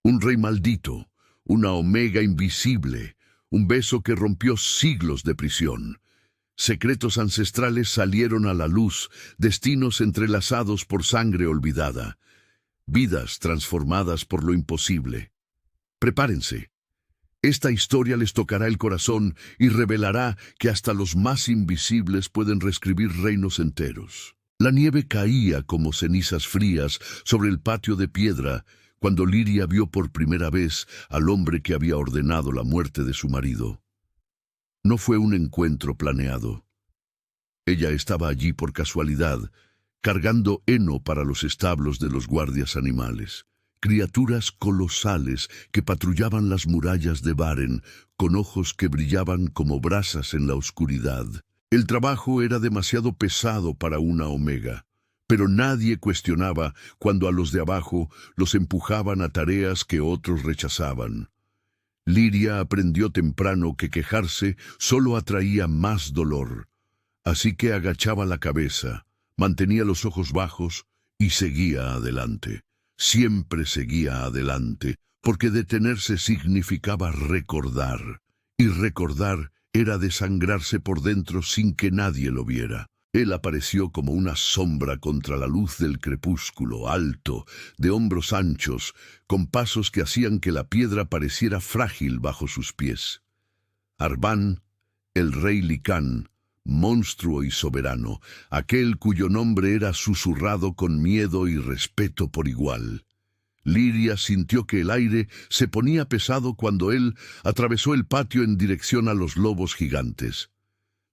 Un rey maldito, una omega invisible, un beso que rompió siglos de prisión. Secretos ancestrales salieron a la luz, destinos entrelazados por sangre olvidada, vidas transformadas por lo imposible. Prepárense. Esta historia les tocará el corazón y revelará que hasta los más invisibles pueden reescribir reinos enteros. La nieve caía como cenizas frías sobre el patio de piedra cuando Liria vio por primera vez al hombre que había ordenado la muerte de su marido. No fue un encuentro planeado. Ella estaba allí por casualidad, cargando heno para los establos de los guardias animales. Criaturas colosales que patrullaban las murallas de Varen, con ojos que brillaban como brasas en la oscuridad. El trabajo era demasiado pesado para una omega, pero nadie cuestionaba cuando a los de abajo los empujaban a tareas que otros rechazaban. Liria aprendió temprano que quejarse solo atraía más dolor, así que agachaba la cabeza, mantenía los ojos bajos y seguía adelante. Siempre seguía adelante, porque detenerse significaba recordar, y recordar era desangrarse por dentro sin que nadie lo viera. Él apareció como una sombra contra la luz del crepúsculo, alto, de hombros anchos, con pasos que hacían que la piedra pareciera frágil bajo sus pies. Arban, el rey Licán, monstruo y soberano, aquel cuyo nombre era susurrado con miedo y respeto por igual. Liria sintió que el aire se ponía pesado cuando él atravesó el patio en dirección a los lobos gigantes.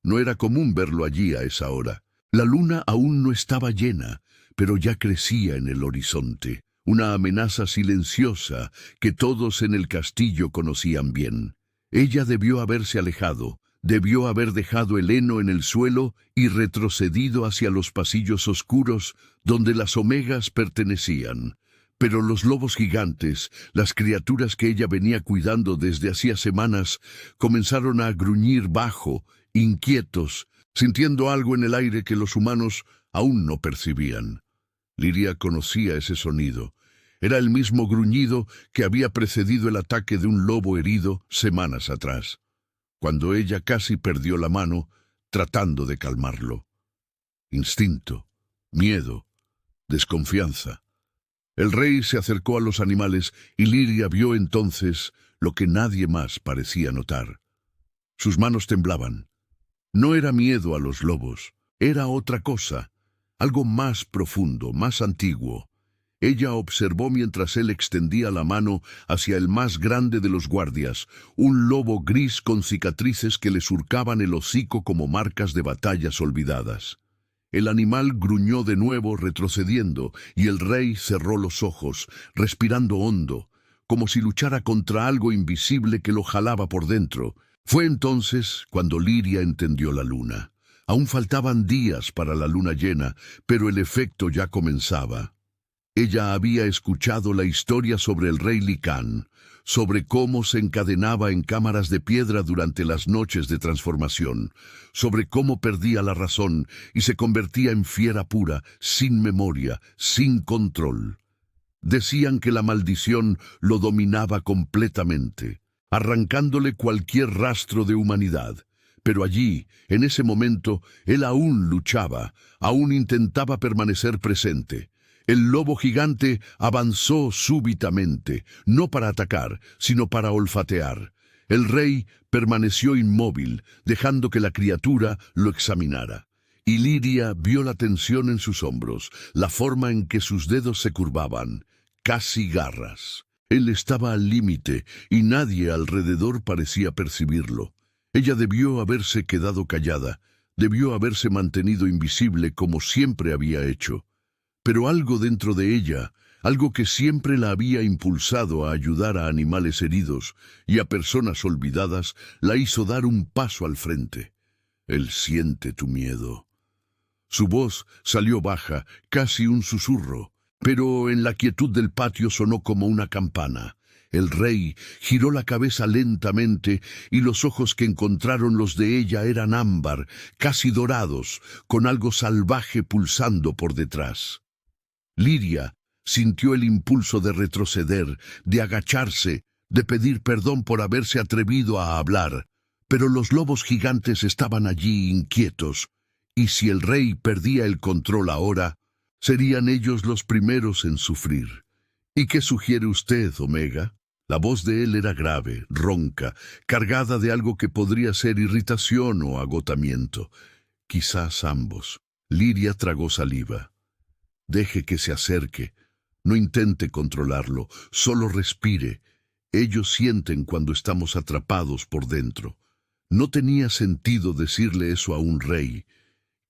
No era común verlo allí a esa hora. La luna aún no estaba llena, pero ya crecía en el horizonte, una amenaza silenciosa que todos en el castillo conocían bien. Ella debió haberse alejado. Debió haber dejado el heno en el suelo y retrocedido hacia los pasillos oscuros donde las omegas pertenecían. Pero los lobos gigantes, las criaturas que ella venía cuidando desde hacía semanas, comenzaron a gruñir bajo, inquietos, sintiendo algo en el aire que los humanos aún no percibían. Liria conocía ese sonido. Era el mismo gruñido que había precedido el ataque de un lobo herido semanas atrás, cuando ella casi perdió la mano tratando de calmarlo. Instinto, miedo, desconfianza. El rey se acercó a los animales y Liria vio entonces lo que nadie más parecía notar. Sus manos temblaban. No era miedo a los lobos, era otra cosa, algo más profundo, más antiguo. Ella observó mientras él extendía la mano hacia el más grande de los guardias, un lobo gris con cicatrices que le surcaban el hocico como marcas de batallas olvidadas. El animal gruñó de nuevo retrocediendo, y el rey cerró los ojos, respirando hondo, como si luchara contra algo invisible que lo jalaba por dentro. Fue entonces cuando Liria entendió la luna. Aún faltaban días para la luna llena, pero el efecto ya comenzaba. Ella había escuchado la historia sobre el rey Licán, sobre cómo se encadenaba en cámaras de piedra durante las noches de transformación, sobre cómo perdía la razón y se convertía en fiera pura, sin memoria, sin control. Decían que la maldición lo dominaba completamente, arrancándole cualquier rastro de humanidad. Pero allí, en ese momento, él aún luchaba, aún intentaba permanecer presente. El lobo gigante avanzó súbitamente, no para atacar, sino para olfatear. El rey permaneció inmóvil, dejando que la criatura lo examinara. Y Liria vio la tensión en sus hombros, la forma en que sus dedos se curvaban, casi garras. Él estaba al límite, y nadie alrededor parecía percibirlo. Ella debió haberse quedado callada, debió haberse mantenido invisible como siempre había hecho. Pero algo dentro de ella, algo que siempre la había impulsado a ayudar a animales heridos y a personas olvidadas, la hizo dar un paso al frente. Él siente tu miedo. Su voz salió baja, casi un susurro, pero en la quietud del patio sonó como una campana. El rey giró la cabeza lentamente y los ojos que encontraron los de ella eran ámbar, casi dorados, con algo salvaje pulsando por detrás. Liria Sintió el impulso de retroceder, de agacharse, de pedir perdón por haberse atrevido a hablar. Pero los lobos gigantes estaban allí inquietos, y si el rey perdía el control ahora, serían ellos los primeros en sufrir. ¿Y qué sugiere usted, Omega? La voz de él era grave, ronca, cargada de algo que podría ser irritación o agotamiento. Quizás ambos. Liria tragó saliva. Deje que se acerque. No intente controlarlo, solo respire. Ellos sienten cuando estamos atrapados por dentro. No tenía sentido decirle eso a un rey.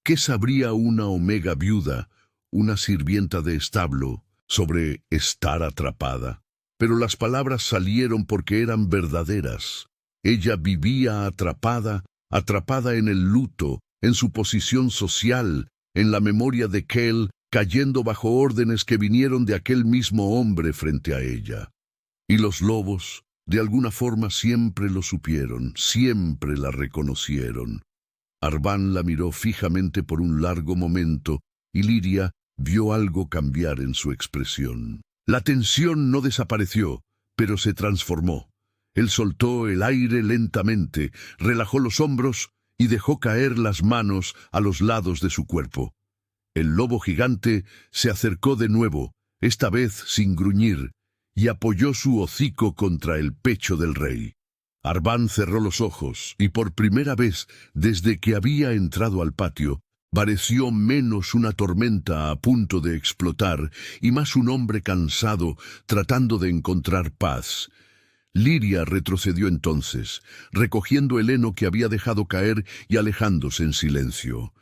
¿Qué sabría una Omega viuda, una sirvienta de establo, sobre estar atrapada? Pero las palabras salieron porque eran verdaderas. Ella vivía atrapada, atrapada en el luto, en su posición social, en la memoria de Kell, cayendo bajo órdenes que vinieron de aquel mismo hombre frente a ella. Y los lobos, de alguna forma, siempre lo supieron, siempre la reconocieron. Arban la miró fijamente por un largo momento, y Liria vio algo cambiar en su expresión. La tensión no desapareció, pero se transformó. Él soltó el aire lentamente, relajó los hombros y dejó caer las manos a los lados de su cuerpo. El lobo gigante se acercó de nuevo, esta vez sin gruñir, y apoyó su hocico contra el pecho del rey. Arban cerró los ojos, y por primera vez desde que había entrado al patio, pareció menos una tormenta a punto de explotar, y más un hombre cansado tratando de encontrar paz. Liria retrocedió entonces, recogiendo el heno que había dejado caer y alejándose en silencio.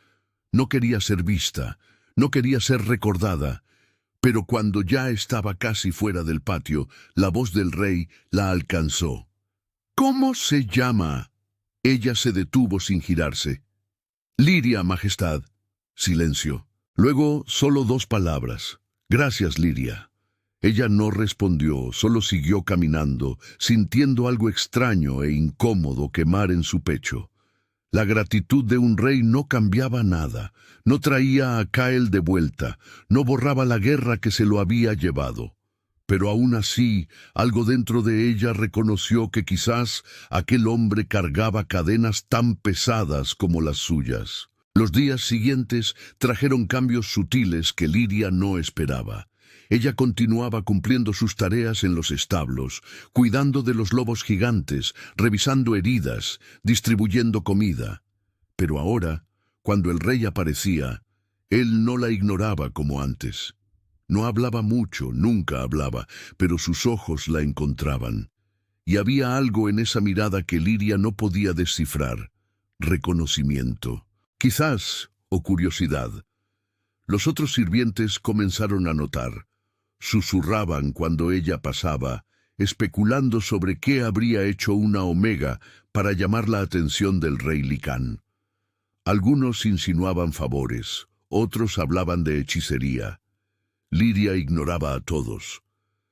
No quería ser vista, no quería ser recordada, pero cuando ya estaba casi fuera del patio, la voz del rey la alcanzó. «¿Cómo se llama?» Ella se detuvo sin girarse. «Liria, Majestad». Silencio. Luego solo 2 palabras. «Gracias, Liria». Ella no respondió, solo siguió caminando, sintiendo algo extraño e incómodo quemar en su pecho. La gratitud de un rey no cambiaba nada, no traía a Kell de vuelta, no borraba la guerra que se lo había llevado. Pero aún así, algo dentro de ella reconoció que quizás aquel hombre cargaba cadenas tan pesadas como las suyas. Los días siguientes trajeron cambios sutiles que Liria no esperaba. Ella continuaba cumpliendo sus tareas en los establos, cuidando de los lobos gigantes, revisando heridas, distribuyendo comida. Pero ahora, cuando el rey aparecía, él no la ignoraba como antes. No hablaba mucho, nunca hablaba, pero sus ojos la encontraban. Y había algo en esa mirada que Liria no podía descifrar. Reconocimiento. Quizás, o curiosidad. Los otros sirvientes comenzaron a notar. Susurraban cuando ella pasaba, especulando sobre qué habría hecho una Omega para llamar la atención del rey Licán. Algunos insinuaban favores, otros hablaban de hechicería. Liria ignoraba a todos.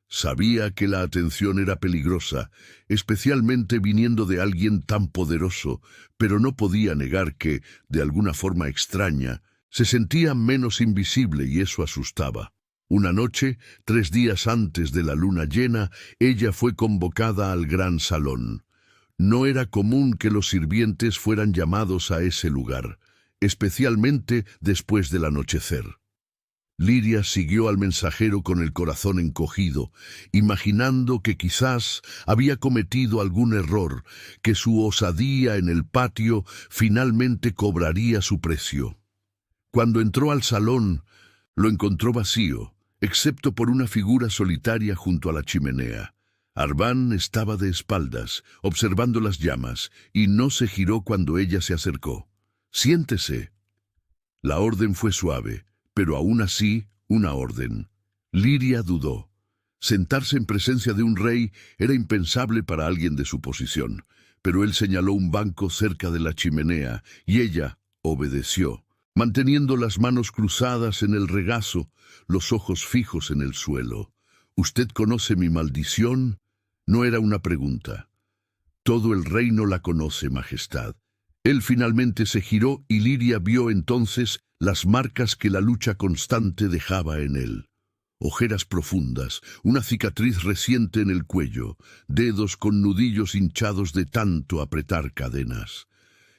Sabía que la atención era peligrosa, especialmente viniendo de alguien tan poderoso, pero no podía negar que, de alguna forma extraña, se sentía menos invisible y eso asustaba. Una noche, 3 días antes de la luna llena, ella fue convocada al gran salón. No era común que los sirvientes fueran llamados a ese lugar, especialmente después del anochecer. Liria siguió al mensajero con el corazón encogido, imaginando que quizás había cometido algún error, que su osadía en el patio finalmente cobraría su precio. Cuando entró al salón, lo encontró vacío, excepto por una figura solitaria junto a la chimenea. Arban estaba de espaldas, observando las llamas, y no se giró cuando ella se acercó. «Siéntese». La orden fue suave, pero aún así, una orden. Liria dudó. Sentarse en presencia de un rey era impensable para alguien de su posición, pero él señaló un banco cerca de la chimenea, y ella obedeció, manteniendo las manos cruzadas en el regazo, los ojos fijos en el suelo. «¿Usted conoce mi maldición?» No era una pregunta. «Todo el reino la conoce, Majestad». Él finalmente se giró y Liria vio entonces las marcas que la lucha constante dejaba en él. ojeras profundas, una cicatriz reciente en el cuello, dedos con nudillos hinchados de tanto apretar cadenas.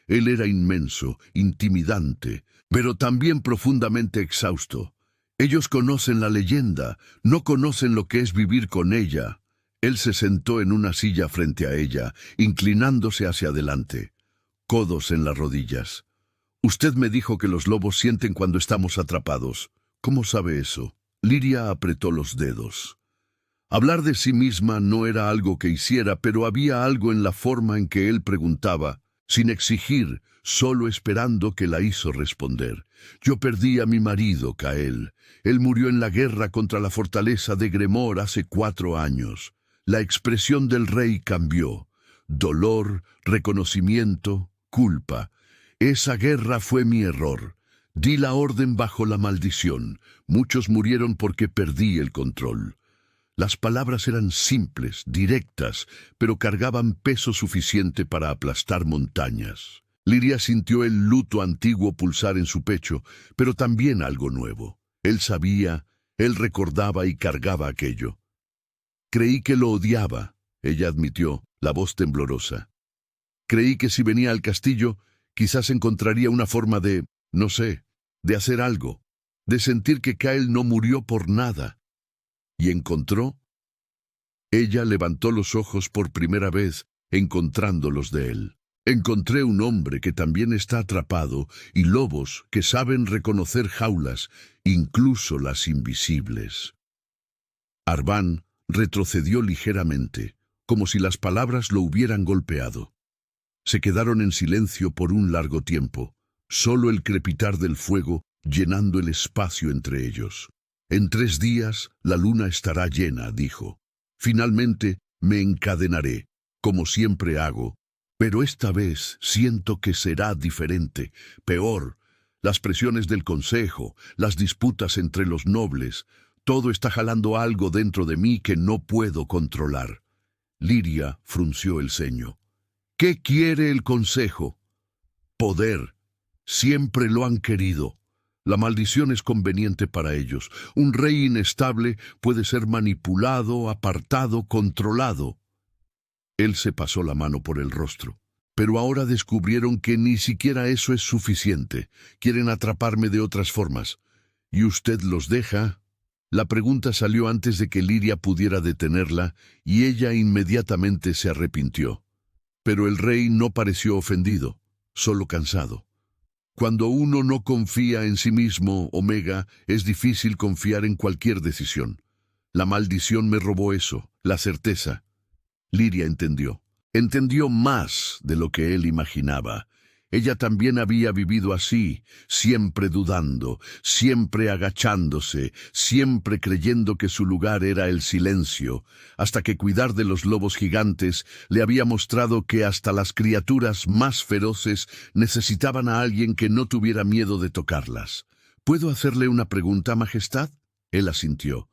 Él era inmenso, intimidante, pero también profundamente exhausto. Ellos conocen la leyenda, no conocen lo que es vivir con ella. Él se sentó en una silla frente a ella, inclinándose hacia adelante, codos en las rodillas. Usted me dijo que los lobos sienten cuando estamos atrapados. ¿Cómo sabe eso? Liria apretó los dedos. Hablar de sí misma no era algo que hiciera, pero había algo en la forma en que él preguntaba, sin exigir, solo esperando que la hizo responder. Yo perdí a mi marido, Kael. Él murió en la guerra contra la fortaleza de Gremor hace 4 años. La expresión del rey cambió. Dolor, reconocimiento, culpa. Esa guerra fue mi error. Di la orden bajo la maldición. Muchos murieron porque perdí el control. Las palabras eran simples, directas, pero cargaban peso suficiente para aplastar montañas. Liria sintió el luto antiguo pulsar en su pecho, pero también algo nuevo. Él sabía, él recordaba y cargaba aquello. Creí que lo odiaba, ella admitió, la voz temblorosa. Creí que si venía al castillo, quizás encontraría una forma de, no sé, de hacer algo, de sentir que Kael no murió por nada. ¿Y encontró? Ella levantó los ojos por primera vez, encontrándolos de él. Encontré un hombre que también está atrapado y lobos que saben reconocer jaulas, incluso las invisibles. Arván retrocedió ligeramente, como si las palabras lo hubieran golpeado. Se quedaron en silencio por un largo tiempo, solo el crepitar del fuego llenando el espacio entre ellos. En 3 días la luna estará llena, dijo. Finalmente me encadenaré, como siempre hago, pero esta vez siento que será diferente, peor. Las presiones del consejo, las disputas entre los nobles, todo está jalando algo dentro de mí que no puedo controlar. Liria frunció el ceño. ¿Qué quiere el consejo? Poder. Siempre lo han querido. La maldición es conveniente para ellos. Un rey inestable puede ser manipulado, apartado, controlado. Él se pasó la mano por el rostro. Pero ahora descubrieron que ni siquiera eso es suficiente. Quieren atraparme de otras formas. ¿Y usted los deja? La pregunta salió antes de que Liria pudiera detenerla, y ella inmediatamente se arrepintió. Pero el rey no pareció ofendido, solo cansado. Cuando uno no confía en sí mismo, Omega, es difícil confiar en cualquier decisión. La maldición me robó eso, la certeza. Liria entendió. Entendió más de lo que él imaginaba. Ella también había vivido así, siempre dudando, siempre agachándose, siempre creyendo que su lugar era el silencio, hasta que cuidar de los lobos gigantes le había mostrado que hasta las criaturas más feroces necesitaban a alguien que no tuviera miedo de tocarlas. ¿Puedo hacerle una pregunta, Majestad? Él asintió.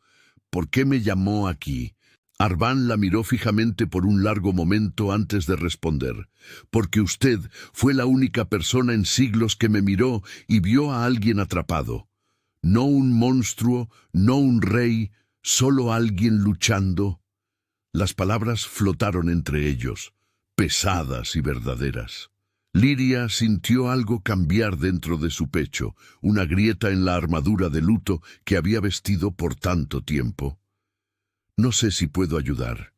¿Por qué me llamó aquí? Arván la miró fijamente por un largo momento antes de responder. Porque usted fue la única persona en siglos que me miró y vio a alguien atrapado. No un monstruo, no un rey, solo alguien luchando. Las palabras flotaron entre ellos, pesadas y verdaderas. Liria sintió algo cambiar dentro de su pecho, una grieta en la armadura de luto que había vestido por tanto tiempo. No sé si puedo ayudar,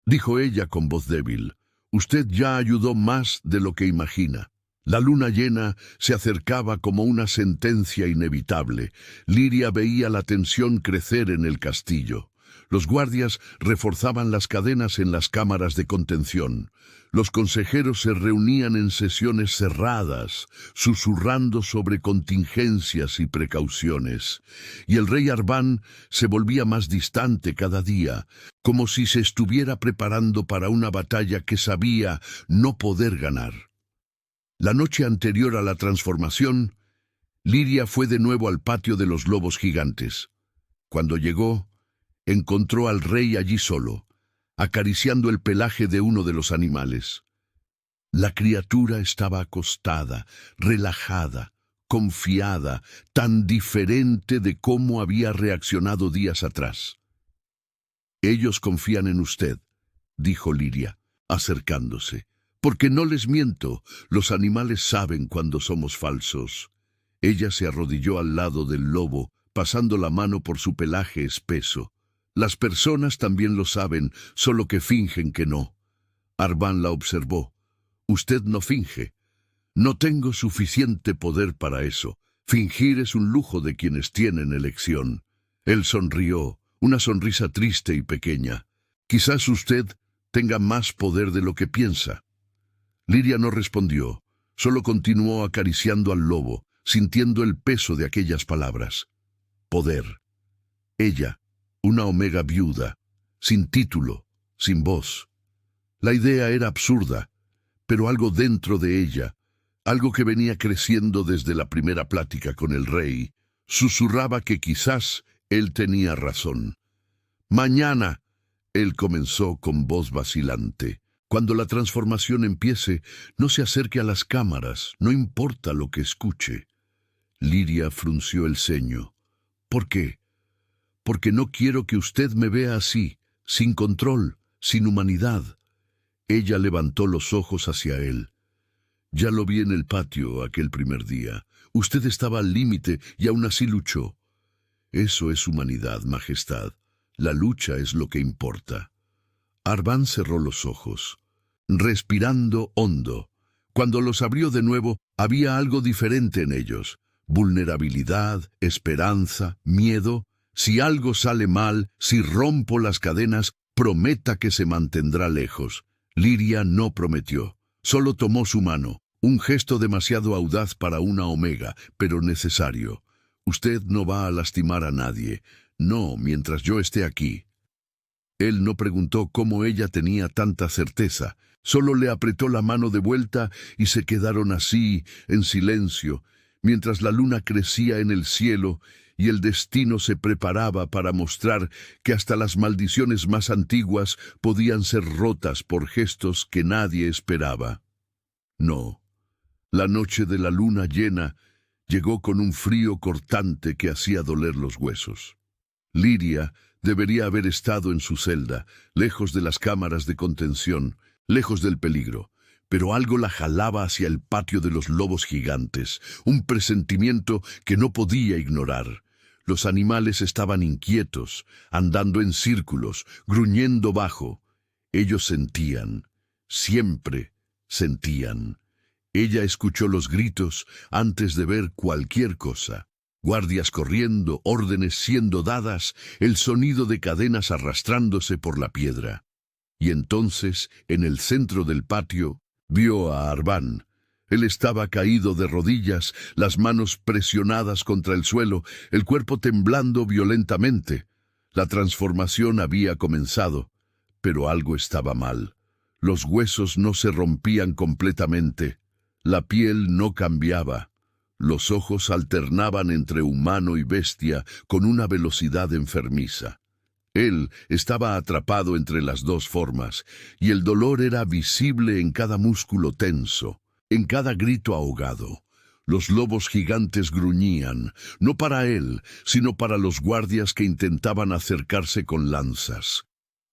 dijo ella con voz débil. Usted ya ayudó más de lo que imagina. La luna llena se acercaba como una sentencia inevitable. Liria veía la tensión crecer en el castillo. Los guardias reforzaban las cadenas en las cámaras de contención. Los consejeros se reunían en sesiones cerradas, susurrando sobre contingencias y precauciones. Y el rey Arván se volvía más distante cada día, como si se estuviera preparando para una batalla que sabía no poder ganar. La noche anterior a la transformación, Liria fue de nuevo al patio de los lobos gigantes. Cuando llegó, encontró al rey allí solo, acariciando el pelaje de uno de los animales. La criatura estaba acostada, relajada, confiada, tan diferente de cómo había reaccionado días atrás. «Ellos confían en usted», dijo Liria, acercándose. «Porque no les miento, los animales saben cuando somos falsos». Ella se arrodilló al lado del lobo, pasando la mano por su pelaje espeso. «Las personas también lo saben, solo que fingen que no». Arban la observó. «Usted no finge». «No tengo suficiente poder para eso. Fingir es un lujo de quienes tienen elección». Él sonrió, una sonrisa triste y pequeña. «Quizás usted tenga más poder de lo que piensa». Liria no respondió, solo continuó acariciando al lobo, sintiendo el peso de aquellas palabras. Poder. Ella, una omega viuda, sin título, sin voz. La idea era absurda, pero algo dentro de ella, algo que venía creciendo desde la primera plática con el rey, susurraba que quizás él tenía razón. «Mañana», él comenzó con voz vacilante. «Cuando la transformación empiece, no se acerque a las cámaras, no importa lo que escuche». Liria frunció el ceño. «¿Por qué?» «Porque no quiero que usted me vea así, sin control, sin humanidad». Ella levantó los ojos hacia él. «Ya lo vi en el patio aquel primer día. Usted estaba al límite y aún así luchó». «Eso es humanidad, Majestad. La lucha es lo que importa». Arban cerró los ojos, respirando hondo. Cuando los abrió de nuevo, había algo diferente en ellos. Vulnerabilidad, esperanza, miedo. Si algo sale mal, si rompo las cadenas, prometa que se mantendrá lejos. Liria no prometió, solo tomó su mano, un gesto demasiado audaz para una omega, pero necesario. «Usted no va a lastimar a nadie, no mientras yo esté aquí». Él no preguntó cómo ella tenía tanta certeza, solo le apretó la mano de vuelta y se quedaron así, en silencio, mientras la luna crecía en el cielo y el destino se preparaba para mostrar que hasta las maldiciones más antiguas podían ser rotas por gestos que nadie esperaba. No, la noche de la luna llena llegó con un frío cortante que hacía doler los huesos. Liria debería haber estado en su celda, lejos de las cámaras de contención, lejos del peligro, pero algo la jalaba hacia el patio de los lobos gigantes, un presentimiento que no podía ignorar. Los animales estaban inquietos, andando en círculos, gruñendo bajo. Ellos sentían, siempre sentían. Ella escuchó los gritos antes de ver cualquier cosa. Guardias corriendo, órdenes siendo dadas, el sonido de cadenas arrastrándose por la piedra. Y entonces, en el centro del patio, vio a Arban. Él estaba caído de rodillas, las manos presionadas contra el suelo, el cuerpo temblando violentamente. La transformación había comenzado, pero algo estaba mal. Los huesos no se rompían completamente, la piel no cambiaba. Los ojos alternaban entre humano y bestia con una velocidad enfermiza. Él estaba atrapado entre las dos formas, y el dolor era visible en cada músculo tenso, en cada grito ahogado. Los lobos gigantes gruñían, no para él, sino para los guardias que intentaban acercarse con lanzas.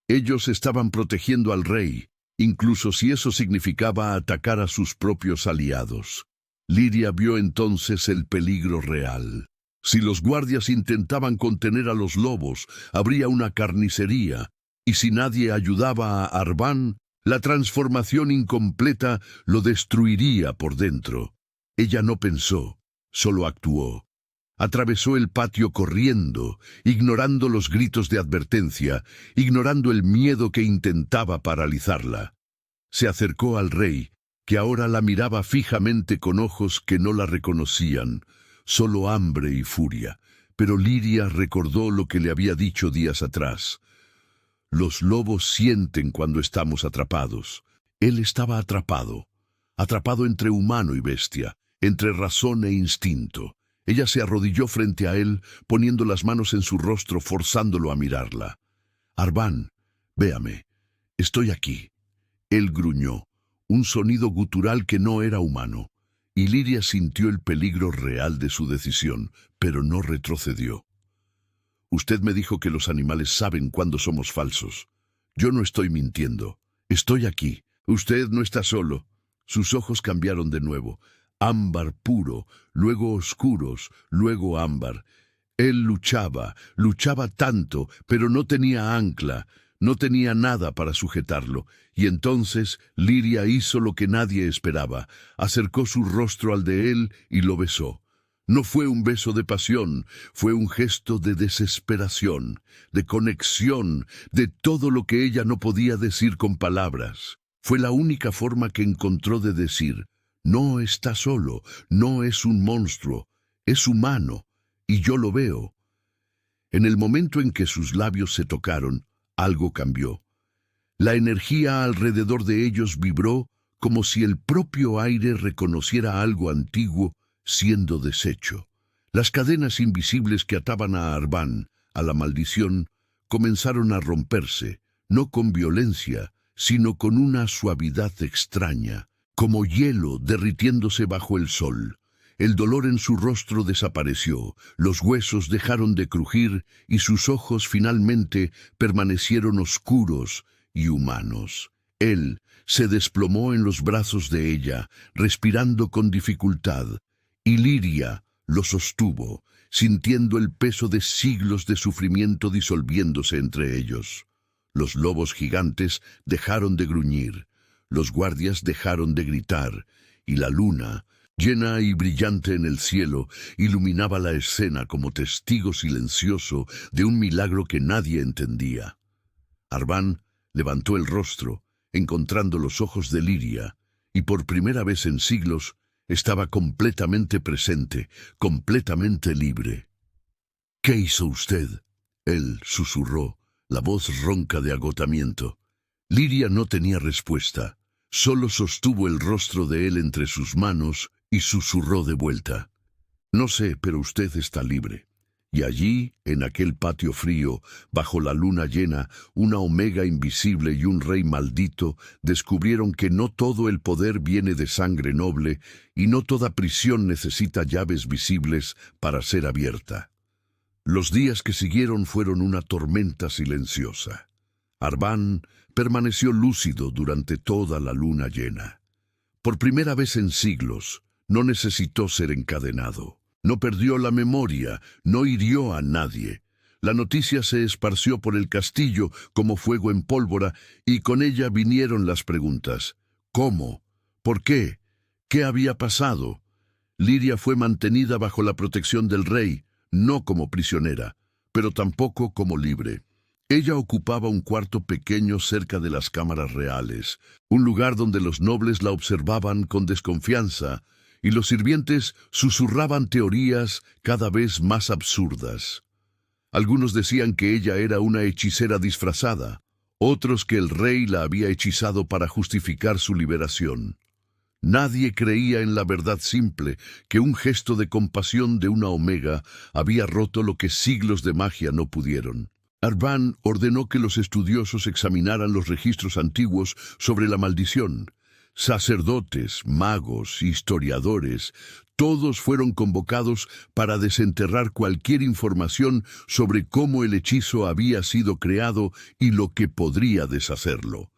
Ellos estaban protegiendo al rey, incluso si eso significaba atacar a sus propios aliados. Liria vio entonces el peligro real. Si los guardias intentaban contener a los lobos, habría una carnicería, y si nadie ayudaba a Arban, la transformación incompleta lo destruiría por dentro. Ella no pensó, solo actuó. Atravesó el patio corriendo, ignorando los gritos de advertencia, ignorando el miedo que intentaba paralizarla. Se acercó al rey, que ahora la miraba fijamente con ojos que no la reconocían, solo hambre y furia. Pero Liria recordó lo que le había dicho días atrás. Los lobos sienten cuando estamos atrapados. Él estaba atrapado, atrapado entre humano y bestia, entre razón e instinto. Ella se arrodilló frente a él, poniendo las manos en su rostro, forzándolo a mirarla. «Arban, véame, estoy aquí». Él gruñó, un sonido gutural que no era humano. y Liria sintió el peligro real de su decisión, pero no retrocedió. Usted me dijo que los animales saben cuándo somos falsos. Yo no estoy mintiendo. Estoy aquí. Usted no está solo. Sus ojos cambiaron de nuevo. Ámbar puro, luego oscuros, luego ámbar. Él luchaba tanto, pero no tenía ancla, no tenía nada para sujetarlo. Y entonces Liria hizo lo que nadie esperaba. Acercó su rostro al de él y lo besó. No fue un beso de pasión, fue un gesto de desesperación, de conexión, de todo lo que ella no podía decir con palabras. Fue la única forma que encontró de decir: no está solo, no es un monstruo, es humano, y yo lo veo. En el momento en que sus labios se tocaron, algo cambió. La energía alrededor de ellos vibró como si el propio aire reconociera algo antiguo siendo deshecho. Las cadenas invisibles que ataban a Arván, a la maldición, comenzaron a romperse, no con violencia, sino con una suavidad extraña, como hielo derritiéndose bajo el sol. El dolor en su rostro desapareció, los huesos dejaron de crujir y sus ojos finalmente permanecieron oscuros y humanos. Él se desplomó en los brazos de ella, respirando con dificultad, y Liria lo sostuvo, sintiendo el peso de siglos de sufrimiento disolviéndose entre ellos. Los lobos gigantes dejaron de gruñir, los guardias dejaron de gritar, y la luna, llena y brillante en el cielo, iluminaba la escena como testigo silencioso de un milagro que nadie entendía. Arván levantó el rostro, encontrando los ojos de Liria, y por primera vez en siglos estaba completamente presente, completamente libre. «¿Qué hizo usted?», él susurró, la voz ronca de agotamiento. Liria no tenía respuesta, solo sostuvo el rostro de él entre sus manos y susurró de vuelta: «No sé, pero usted está libre». Y allí, en aquel patio frío, bajo la luna llena, una omega invisible y un rey maldito descubrieron que no todo el poder viene de sangre noble y no toda prisión necesita llaves visibles para ser abierta. Los días que siguieron fueron una tormenta silenciosa. Arván permaneció lúcido durante toda la luna llena. Por primera vez en siglos, no necesitó ser encadenado. No perdió la memoria, no hirió a nadie. La noticia se esparció por el castillo como fuego en pólvora y con ella vinieron las preguntas. ¿Cómo? ¿Por qué? ¿Qué había pasado? Liria fue mantenida bajo la protección del rey, no como prisionera, pero tampoco como libre. Ella ocupaba un cuarto pequeño cerca de las cámaras reales, un lugar donde los nobles la observaban con desconfianza, y los sirvientes susurraban teorías cada vez más absurdas. Algunos decían que ella era una hechicera disfrazada, otros que el rey la había hechizado para justificar su liberación. Nadie creía en la verdad simple, que un gesto de compasión de una omega había roto lo que siglos de magia no pudieron. Arván ordenó que los estudiosos examinaran los registros antiguos sobre la maldición. Sacerdotes, magos, historiadores, todos fueron convocados para desenterrar cualquier información sobre cómo el hechizo había sido creado y lo que podría deshacerlo.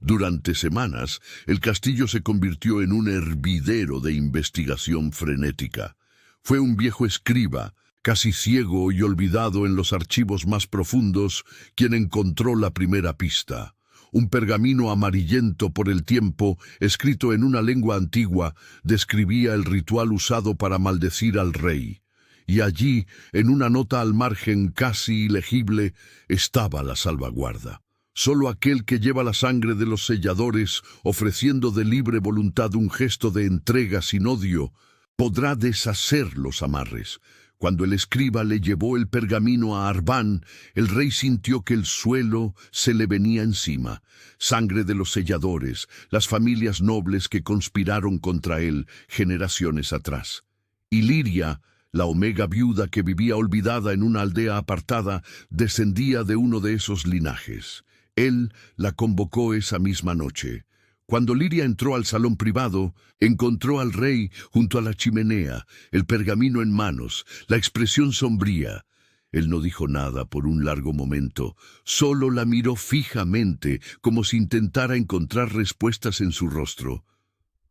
Durante semanas, el castillo se convirtió en un hervidero de investigación frenética. Fue un viejo escriba, casi ciego y olvidado en los archivos más profundos, quien encontró la primera pista. Un pergamino amarillento por el tiempo, escrito en una lengua antigua, describía el ritual usado para maldecir al rey. Y allí, en una nota al margen casi ilegible, estaba la salvaguarda. Solo aquel que lleva la sangre de los selladores, ofreciendo de libre voluntad un gesto de entrega sin odio, podrá deshacer los amarres. Cuando el escriba le llevó el pergamino a Arván, el rey sintió que el suelo se le venía encima. Sangre de los selladores, las familias nobles que conspiraron contra él generaciones atrás. Y Liria, la omega viuda que vivía olvidada en una aldea apartada, descendía de uno de esos linajes. Él la convocó esa misma noche. Cuando Liria entró al salón privado, encontró al rey junto a la chimenea, el pergamino en manos, la expresión sombría. Él no dijo nada por un largo momento, solo la miró fijamente, como si intentara encontrar respuestas en su rostro.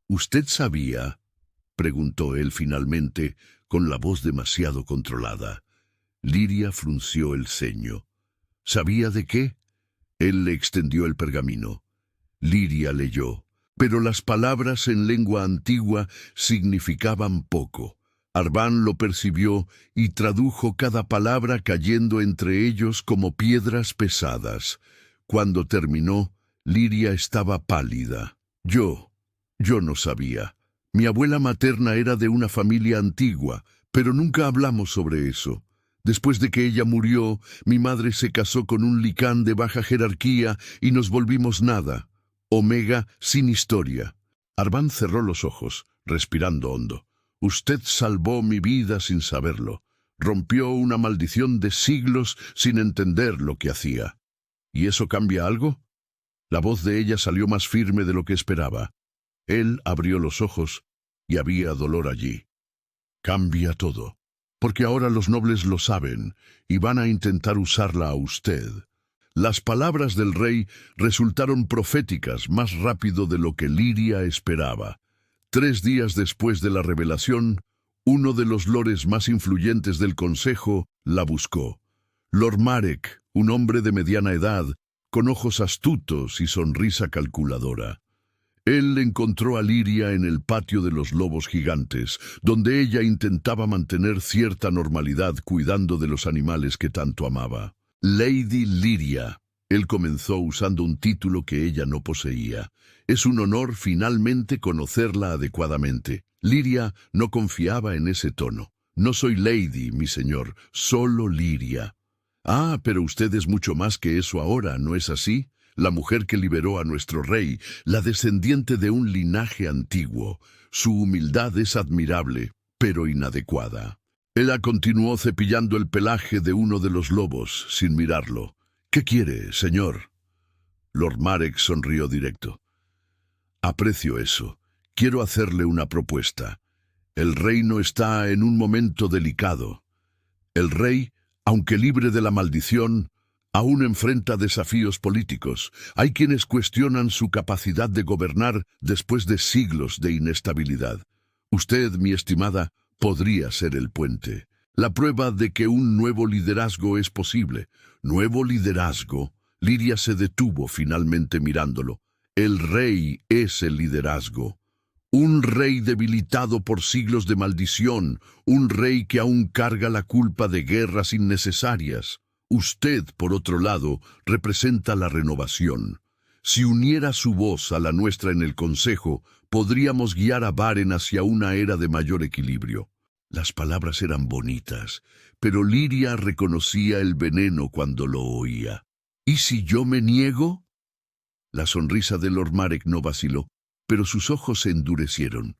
«¿Usted sabía?», preguntó él finalmente, con la voz demasiado controlada. Liria frunció el ceño. ¿Sabía de qué? Él le extendió el pergamino. Liria leyó, pero las palabras en lengua antigua significaban poco. Arban lo percibió y tradujo cada palabra cayendo entre ellos como piedras pesadas. Cuando terminó, Liria estaba pálida. Yo no sabía. Mi abuela materna era de una familia antigua, pero nunca hablamos sobre eso. Después de que ella murió, mi madre se casó con un licán de baja jerarquía y nos volvimos nada. Omega sin historia. Arban cerró los ojos, respirando hondo. Usted salvó mi vida sin saberlo. Rompió una maldición de siglos sin entender lo que hacía. ¿Y eso cambia algo? La voz de ella salió más firme de lo que esperaba. Él abrió los ojos y había dolor allí. Cambia todo, porque ahora los nobles lo saben y van a intentar usarla a usted. Las palabras del rey resultaron proféticas más rápido de lo que Liria esperaba. 3 días después de la revelación, uno de los lores más influyentes del consejo la buscó. Lord Marek, un hombre de mediana edad, con ojos astutos y sonrisa calculadora. Él encontró a Liria en el patio de los lobos gigantes, donde ella intentaba mantener cierta normalidad cuidando de los animales que tanto amaba. Lady Liria. Él comenzó usando un título que ella no poseía. Es un honor finalmente conocerla adecuadamente. Liria no confiaba en ese tono. No soy Lady, mi señor, solo Liria. Ah, pero usted es mucho más que eso ahora, ¿no es así? La mujer que liberó a nuestro rey, la descendiente de un linaje antiguo. Su humildad es admirable, pero inadecuada. Ella continuó cepillando el pelaje de uno de los lobos, sin mirarlo. ¿Qué quiere, señor? Lord Marek sonrió directo. Aprecio eso. Quiero hacerle una propuesta. El reino está en un momento delicado. El rey, aunque libre de la maldición, aún enfrenta desafíos políticos. Hay quienes cuestionan su capacidad de gobernar después de siglos de inestabilidad. Usted, mi estimada, podría ser el puente. La prueba de que un nuevo liderazgo es posible. ¿Nuevo liderazgo? Liria se detuvo finalmente mirándolo. El rey es el liderazgo. Un rey debilitado por siglos de maldición. Un rey que aún carga la culpa de guerras innecesarias. Usted, por otro lado, representa la renovación. Si uniera su voz a la nuestra en el Consejo, podríamos guiar a Varen hacia una era de mayor equilibrio. Las palabras eran bonitas, pero Liria reconocía el veneno cuando lo oía. ¿Y si yo me niego? La sonrisa de Lord Marek no vaciló, pero sus ojos se endurecieron.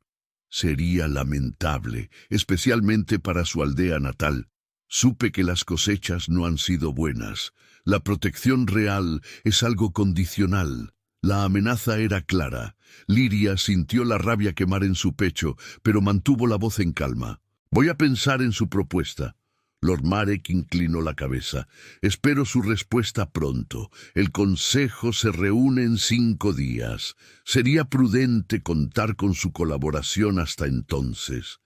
Sería lamentable, especialmente para su aldea natal. Supe que las cosechas no han sido buenas. La protección real es algo condicional. La amenaza era clara. Liria sintió la rabia quemar en su pecho, pero mantuvo la voz en calma. Voy a pensar en su propuesta. Lord Marek inclinó la cabeza. Espero su respuesta pronto. El consejo se reúne en 5 días. Sería prudente contar con su colaboración hasta entonces.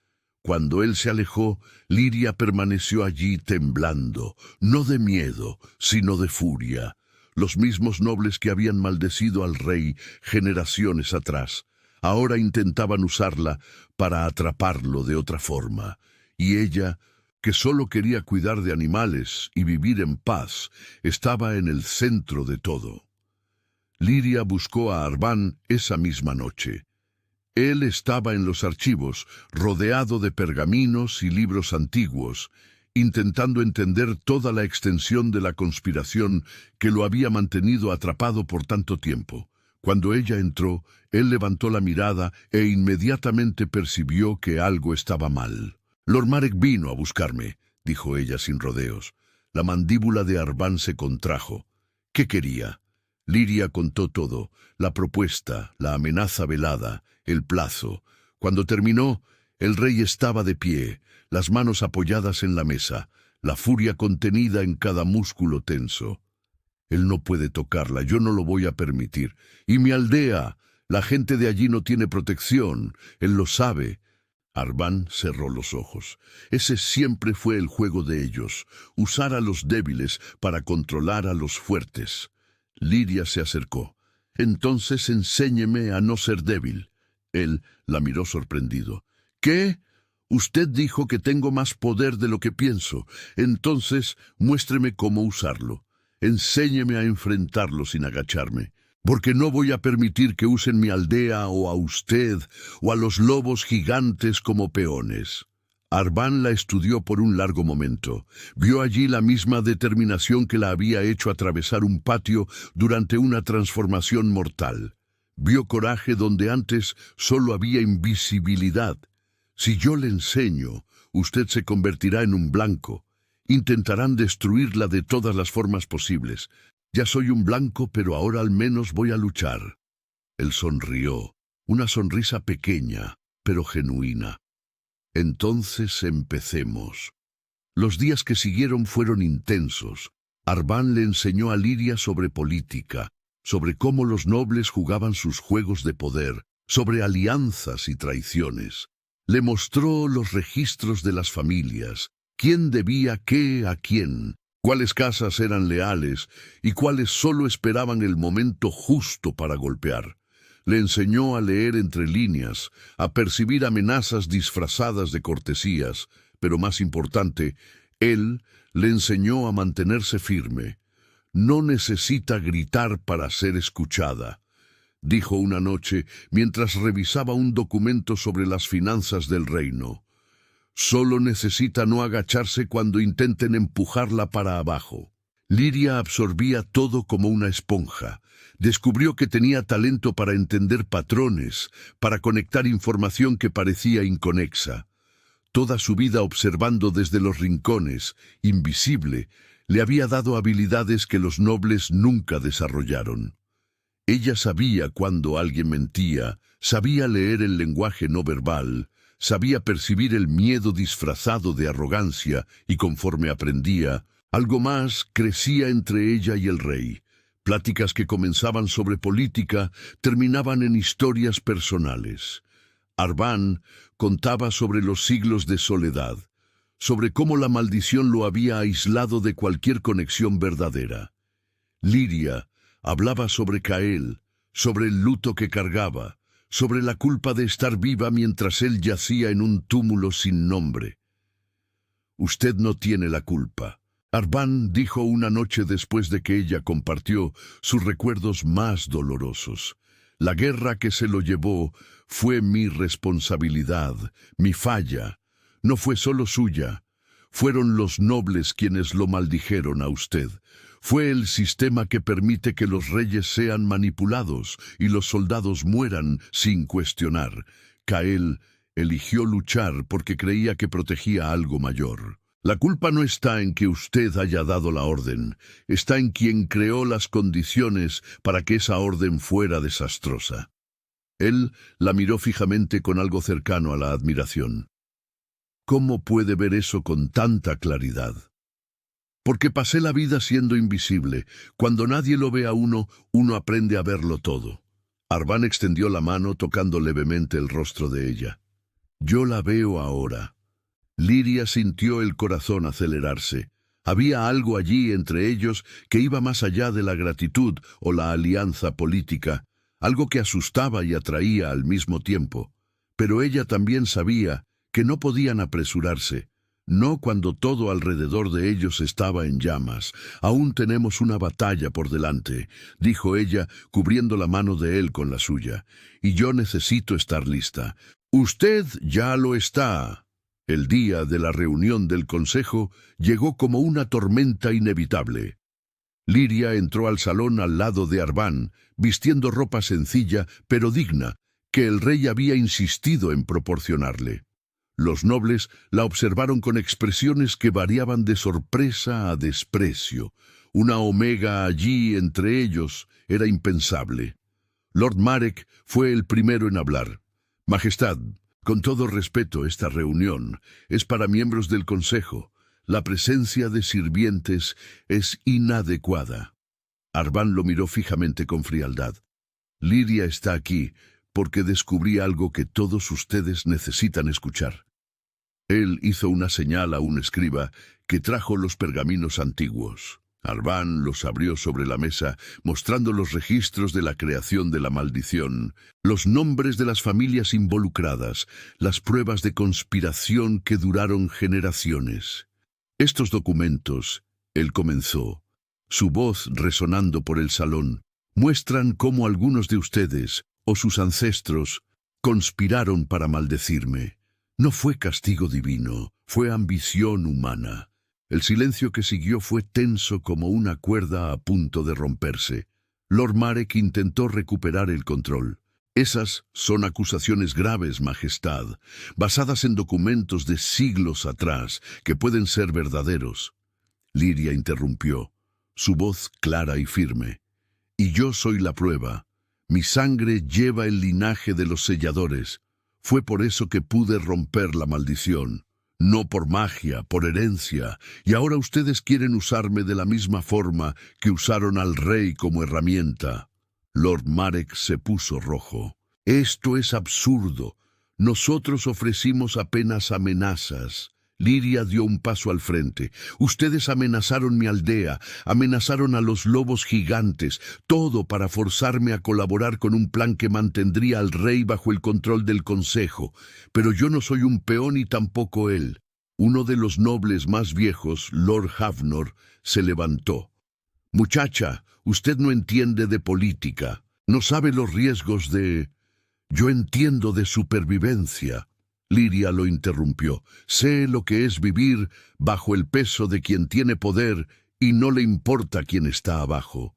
Cuando él se alejó, Liria permaneció allí temblando, no de miedo, sino de furia. Los mismos nobles que habían maldecido al rey generaciones atrás, ahora intentaban usarla para atraparlo de otra forma. Y ella, que solo quería cuidar de animales y vivir en paz, estaba en el centro de todo. Liria buscó a Arban esa misma noche. Él estaba en los archivos, rodeado de pergaminos y libros antiguos, intentando entender toda la extensión de la conspiración que lo había mantenido atrapado por tanto tiempo. Cuando ella entró, él levantó la mirada e inmediatamente percibió que algo estaba mal. Lord Marek vino a buscarme, dijo ella sin rodeos. La mandíbula de Arban se contrajo. ¿Qué quería? Liria contó todo, la propuesta, la amenaza velada, el plazo. Cuando terminó, el rey estaba de pie, las manos apoyadas en la mesa, la furia contenida en cada músculo tenso. Él no puede tocarla, yo no lo voy a permitir. Y mi aldea, la gente de allí no tiene protección, él lo sabe. Arban cerró los ojos. Ese siempre fue el juego de ellos, usar a los débiles para controlar a los fuertes. Liria se acercó. Entonces enséñeme a no ser débil. Él la miró sorprendido. ¿Qué? Usted dijo que tengo más poder de lo que pienso. Entonces muéstreme cómo usarlo. Enséñeme a enfrentarlo sin agacharme, porque no voy a permitir que usen mi aldea o a usted o a los lobos gigantes como peones. Arban la estudió por un largo momento. Vio allí la misma determinación que la había hecho atravesar un patio durante una transformación mortal. Vio coraje donde antes solo había invisibilidad. Si yo le enseño, usted se convertirá en un blanco. Intentarán destruirla de todas las formas posibles. Ya soy un blanco, pero ahora al menos voy a luchar. Él sonrió, una sonrisa pequeña, pero genuina. Entonces empecemos. Los días que siguieron fueron intensos. Arban le enseñó a Liria sobre política, sobre cómo los nobles jugaban sus juegos de poder, sobre alianzas y traiciones. Le mostró los registros de las familias, quién debía qué a quién, cuáles casas eran leales y cuáles solo esperaban el momento justo para golpear. Le enseñó a leer entre líneas, a percibir amenazas disfrazadas de cortesías, pero más importante, él le enseñó a mantenerse firme. No necesita gritar para ser escuchada, dijo una noche mientras revisaba un documento sobre las finanzas del reino. Solo necesita no agacharse cuando intenten empujarla para abajo. Liria absorbía todo como una esponja. Descubrió que tenía talento para entender patrones, para conectar información que parecía inconexa. Toda su vida observando desde los rincones, invisible, le había dado habilidades que los nobles nunca desarrollaron. Ella sabía cuando alguien mentía, sabía leer el lenguaje no verbal, sabía percibir el miedo disfrazado de arrogancia y conforme aprendía, algo más crecía entre ella y el rey. Pláticas que comenzaban sobre política terminaban en historias personales. Arban contaba sobre los siglos de soledad, sobre cómo la maldición lo había aislado de cualquier conexión verdadera. Liria hablaba sobre Cael, sobre el luto que cargaba, sobre la culpa de estar viva mientras él yacía en un túmulo sin nombre. Usted no tiene la culpa. Arban dijo una noche después de que ella compartió sus recuerdos más dolorosos. La guerra que se lo llevó fue mi responsabilidad, mi falla. No fue solo suya. Fueron los nobles quienes lo maldijeron a usted. Fue el sistema que permite que los reyes sean manipulados y los soldados mueran sin cuestionar. Cael eligió luchar porque creía que protegía algo mayor. La culpa no está en que usted haya dado la orden, está en quien creó las condiciones para que esa orden fuera desastrosa. Él la miró fijamente con algo cercano a la admiración. ¿Cómo puede ver eso con tanta claridad? Porque pasé la vida siendo invisible. Cuando nadie lo ve a uno, uno aprende a verlo todo. Arban extendió la mano tocando levemente el rostro de ella. Yo la veo ahora. Liria sintió el corazón acelerarse. Había algo allí entre ellos que iba más allá de la gratitud o la alianza política, algo que asustaba y atraía al mismo tiempo. Pero ella también sabía que no podían apresurarse. No cuando todo alrededor de ellos estaba en llamas. Aún tenemos una batalla por delante, dijo ella, cubriendo la mano de él con la suya. Y yo necesito estar lista. Usted ya lo está. El día de la reunión del consejo llegó como una tormenta inevitable. Liria entró al salón al lado de Arban, vistiendo ropa sencilla pero digna, que el rey había insistido en proporcionarle. Los nobles la observaron con expresiones que variaban de sorpresa a desprecio. Una omega allí entre ellos era impensable. Lord Marek fue el primero en hablar. Majestad, con todo respeto, esta reunión es para miembros del Consejo. La presencia de sirvientes es inadecuada. Arban lo miró fijamente con frialdad. Lidia está aquí porque descubrí algo que todos ustedes necesitan escuchar. Él hizo una señal a un escriba que trajo los pergaminos antiguos. Arban los abrió sobre la mesa, mostrando los registros de la creación de la maldición, los nombres de las familias involucradas, las pruebas de conspiración que duraron generaciones. Estos documentos, él comenzó, su voz resonando por el salón, muestran cómo algunos de ustedes, o sus ancestros, conspiraron para maldecirme. No fue castigo divino, fue ambición humana. El silencio que siguió fue tenso como una cuerda a punto de romperse. Lord Marek intentó recuperar el control. Esas son acusaciones graves, Majestad, basadas en documentos de siglos atrás, que pueden ser verdaderos. Lidia interrumpió, su voz clara y firme. Y yo soy la prueba. Mi sangre lleva el linaje de los selladores. Fue por eso que pude romper la maldición. No por magia, por herencia, y ahora ustedes quieren usarme de la misma forma que usaron al rey como herramienta. Lord Marek se puso rojo. Esto es absurdo. Nosotros ofrecimos apenas amenazas. Lidia dio un paso al frente. Ustedes amenazaron mi aldea, amenazaron a los lobos gigantes, todo para forzarme a colaborar con un plan que mantendría al rey bajo el control del Consejo. Pero yo no soy un peón y tampoco él. Uno de los nobles más viejos, Lord Havnor, se levantó. Muchacha, usted no entiende de política, no sabe los riesgos de... Yo entiendo de supervivencia. Lidia lo interrumpió. Sé lo que es vivir bajo el peso de quien tiene poder y no le importa quién está abajo.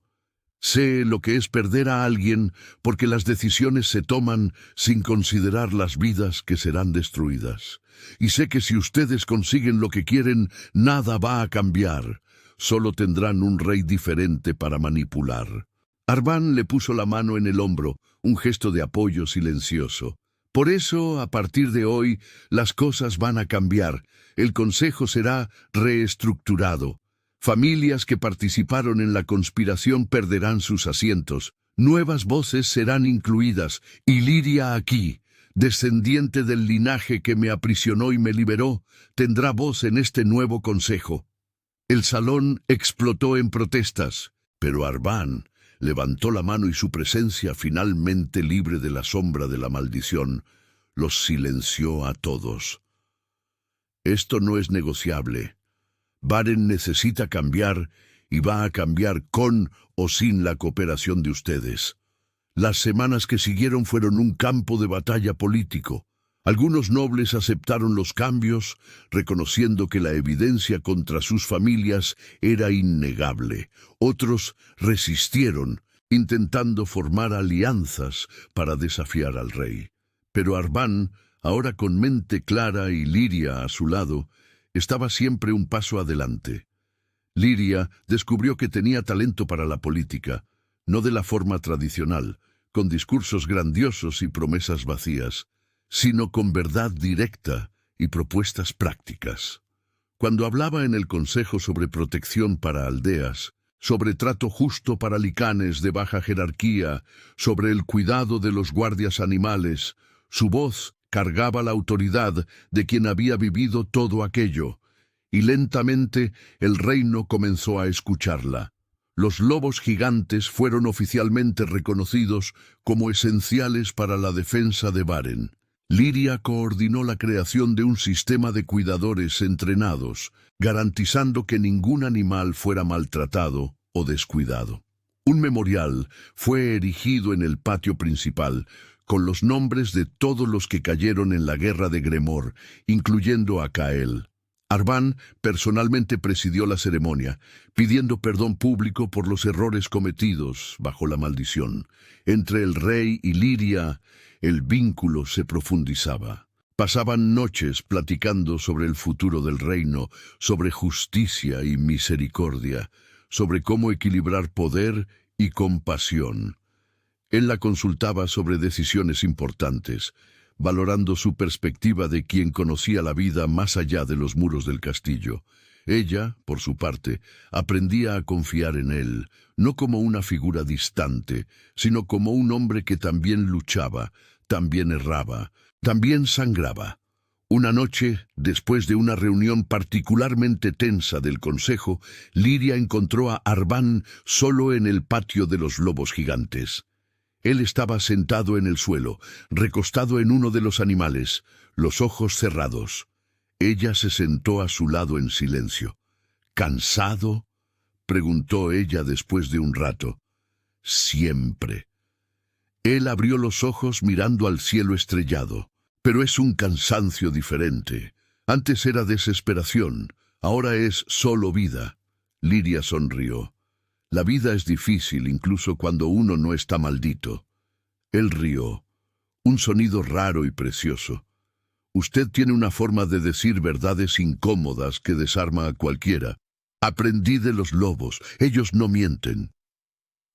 Sé lo que es perder a alguien porque las decisiones se toman sin considerar las vidas que serán destruidas. Y sé que si ustedes consiguen lo que quieren, nada va a cambiar. Solo tendrán un rey diferente para manipular. Arban le puso la mano en el hombro, un gesto de apoyo silencioso. Por eso, a partir de hoy, las cosas van a cambiar. El Consejo será reestructurado. Familias que participaron en la conspiración perderán sus asientos. Nuevas voces serán incluidas. Y Lidia aquí, descendiente del linaje que me aprisionó y me liberó, tendrá voz en este nuevo consejo. El salón explotó en protestas, pero Arban levantó la mano y su presencia, finalmente libre de la sombra de la maldición, los silenció a todos. Esto no es negociable. Varen necesita cambiar y va a cambiar con o sin la cooperación de ustedes. Las semanas que siguieron fueron un campo de batalla político. Algunos nobles aceptaron los cambios, reconociendo que la evidencia contra sus familias era innegable. Otros resistieron, intentando formar alianzas para desafiar al rey. Pero Arban, ahora con mente clara y Lidia a su lado, estaba siempre un paso adelante. Lidia descubrió que tenía talento para la política, no de la forma tradicional, con discursos grandiosos y promesas vacías, sino con verdad directa y propuestas prácticas. Cuando hablaba en el Consejo sobre protección para aldeas, sobre trato justo para licanes de baja jerarquía, sobre el cuidado de los guardias animales, su voz cargaba la autoridad de quien había vivido todo aquello, y lentamente el reino comenzó a escucharla. Los lobos gigantes fueron oficialmente reconocidos como esenciales para la defensa de Varen. Lidia coordinó la creación de un sistema de cuidadores entrenados, garantizando que ningún animal fuera maltratado o descuidado. Un memorial fue erigido en el patio principal, con los nombres de todos los que cayeron en la guerra de Gremor, incluyendo a Kael. Arban personalmente presidió la ceremonia, pidiendo perdón público por los errores cometidos bajo la maldición. Entre el rey y Lidia, el vínculo se profundizaba. Pasaban noches platicando sobre el futuro del reino, sobre justicia y misericordia, sobre cómo equilibrar poder y compasión. Él la consultaba sobre decisiones importantes, valorando su perspectiva de quien conocía la vida más allá de los muros del castillo. Ella, por su parte, aprendía a confiar en él, no como una figura distante, sino como un hombre que también luchaba, también erraba, también sangraba. Una noche, después de una reunión particularmente tensa del consejo, Liria encontró a Arván solo en el patio de los lobos gigantes. Él estaba sentado en el suelo, recostado en uno de los animales, los ojos cerrados. Ella se sentó a su lado en silencio. ¿Cansado?, preguntó ella después de un rato. Siempre. Él abrió los ojos mirando al cielo estrellado. Pero es un cansancio diferente. Antes era desesperación, ahora es solo vida. Liria sonrió. La vida es difícil incluso cuando uno no está maldito. Él rió. Un sonido raro y precioso. Usted tiene una forma de decir verdades incómodas que desarma a cualquiera. Aprendí de los lobos, ellos no mienten.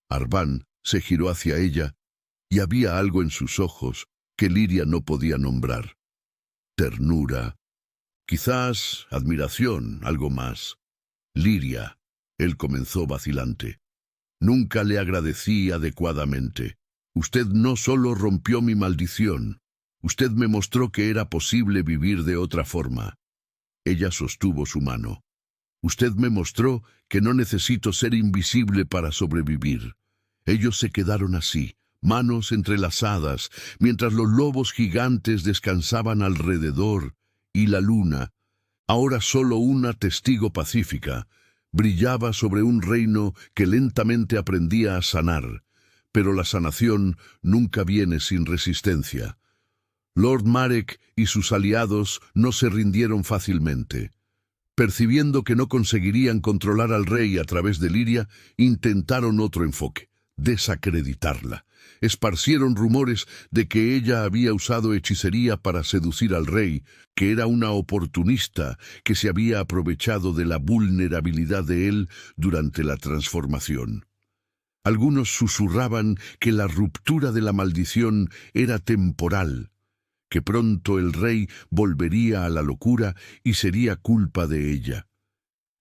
Arván se giró hacia ella y había algo en sus ojos que Liria no podía nombrar. Ternura, quizás admiración, algo más. Liria, él comenzó vacilante. Nunca le agradecí adecuadamente. Usted no solo rompió mi maldición, usted me mostró que era posible vivir de otra forma. Ella sostuvo su mano. Usted me mostró que no necesito ser invisible para sobrevivir. Ellos se quedaron así, manos entrelazadas, mientras los lobos gigantes descansaban alrededor, y la luna, ahora solo una testigo pacífica, brillaba sobre un reino que lentamente aprendía a sanar, pero la sanación nunca viene sin resistencia. Lord Marek y sus aliados no se rindieron fácilmente. Percibiendo que no conseguirían controlar al rey a través de Liria, intentaron otro enfoque: desacreditarla. Esparcieron rumores de que ella había usado hechicería para seducir al rey, que era una oportunista que se había aprovechado de la vulnerabilidad de él durante la transformación. Algunos susurraban que la ruptura de la maldición era temporal, que pronto el rey volvería a la locura y sería culpa de ella.